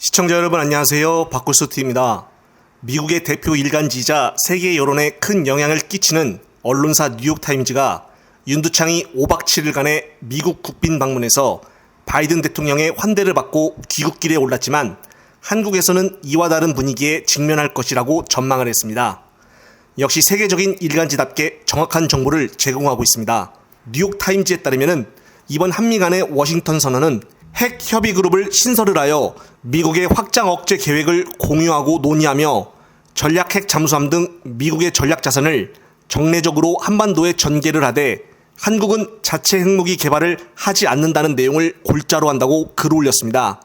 시청자 여러분 안녕하세요. 박굴수TV입니다. 미국의 대표 일간지이자 세계 여론에 큰 영향을 끼치는 언론사 뉴욕타임즈가 윤두창이 5박 7일간의 미국 국빈 방문에서 바이든 대통령의 환대를 받고 귀국길에 올랐지만 한국에서는 이와 다른 분위기에 직면할 것이라고 전망을 했습니다. 역시 세계적인 일간지답게 정확한 정보를 제공하고 있습니다. 뉴욕타임즈에 따르면 이번 한미 간의 워싱턴 선언은 핵 협의 그룹을 신설을 하여 미국의 확장 억제 계획을 공유하고 논의하며 전략 핵 잠수함 등 미국의 전략 자산을 정례적으로 한반도에 전개를 하되 한국은 자체 핵무기 개발을 하지 않는다는 내용을 골자로 한다고 글을 올렸습니다.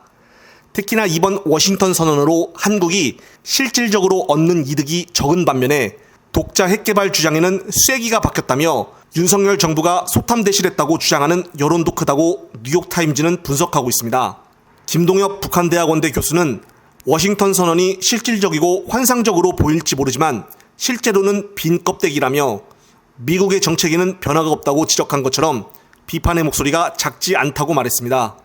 특히나 이번 워싱턴 선언으로 한국이 실질적으로 얻는 이득이 적은 반면에 독자 핵개발 주장에는 쐐기가 박혔다며 윤석열 정부가 소탐대실했다고 주장하는 여론도 크다고 뉴욕타임즈는 분석하고 있습니다. 김동엽 북한대학원대 교수는 워싱턴 선언이 실질적이고 환상적으로 보일지 모르지만 실제로는 빈 껍데기라며 미국의 정책에는 변화가 없다고 지적한 것처럼 비판의 목소리가 작지 않다고 말했습니다.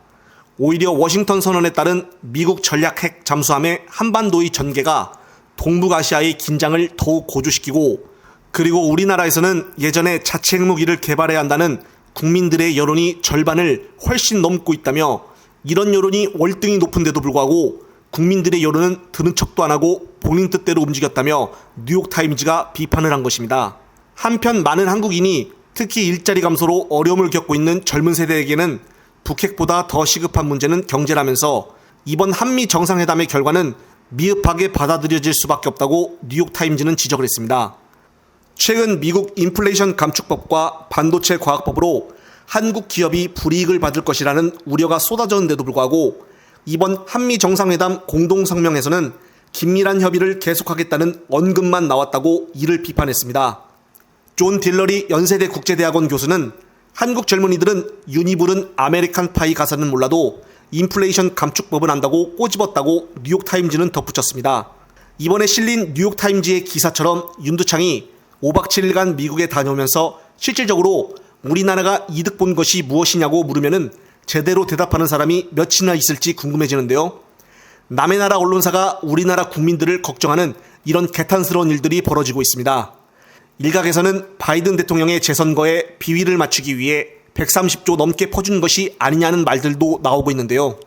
오히려 워싱턴 선언에 따른 미국 전략 핵 잠수함의 한반도의 전개가 동북아시아의 긴장을 더욱 고조시키고 그리고 우리나라에서는 예전에 자체 핵무기를 개발해야 한다는 국민들의 여론이 절반을 훨씬 넘고 있다며 이런 여론이 월등히 높은데도 불구하고 국민들의 여론은 들은 척도 안 하고 본인 뜻대로 움직였다며 뉴욕타임즈가 비판을 한 것입니다. 한편 많은 한국인이 특히 일자리 감소로 어려움을 겪고 있는 젊은 세대에게는 북핵보다 더 시급한 문제는 경제라면서 이번 한미 정상회담의 결과는 미흡하게 받아들여질 수밖에 없다고 뉴욕타임즈는 지적을 했습니다. 최근 미국 인플레이션 감축법과 반도체 과학법으로 한국 기업이 불이익을 받을 것이라는 우려가 쏟아졌는데도 불구하고 이번 한미 정상회담 공동성명에서는 긴밀한 협의를 계속하겠다는 언급만 나왔다고 이를 비판했습니다. 존 딜러리 연세대 국제대학원 교수는 한국 젊은이들은 유니불은 아메리칸 파이 가사는 몰라도 인플레이션 감축법은 안다고 꼬집었다고 뉴욕타임즈는 덧붙였습니다. 이번에 실린 뉴욕타임즈의 기사처럼 윤두창이 5박 7일간 미국에 다녀오면서 실질적으로 우리나라가 이득 본 것이 무엇이냐고 물으면은 제대로 대답하는 사람이 몇이나 있을지 궁금해지는데요. 남의 나라 언론사가 우리나라 국민들을 걱정하는 이런 개탄스러운 일들이 벌어지고 있습니다. 일각에서는 바이든 대통령의 재선거에 비위를 맞추기 위해 130조 넘게 퍼준 것이 아니냐는 말들도 나오고 있는데요.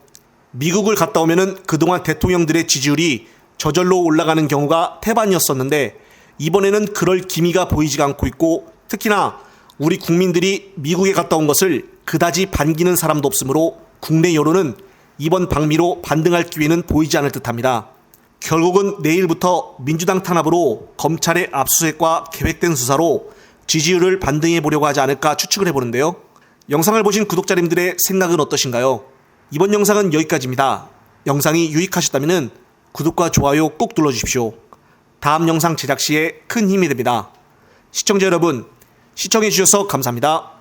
미국을 갔다 오면은 그동안 대통령들의 지지율이 저절로 올라가는 경우가 태반이었었는데 이번에는 그럴 기미가 보이지가 않고 있고 특히나 우리 국민들이 미국에 갔다 온 것을 그다지 반기는 사람도 없으므로 국내 여론은 이번 방미로 반등할 기회는 보이지 않을 듯합니다. 결국은 내일부터 민주당 탄압으로 검찰의 압수수색과 계획된 수사로 지지율을 반등해 보려고 하지 않을까 추측을 해보는데요. 영상을 보신 구독자님들의 생각은 어떠신가요? 이번 영상은 여기까지입니다. 영상이 유익하셨다면 구독과 좋아요 꼭 눌러주십시오. 다음 영상 제작 시에 큰 힘이 됩니다. 시청자 여러분, 시청해주셔서 감사합니다.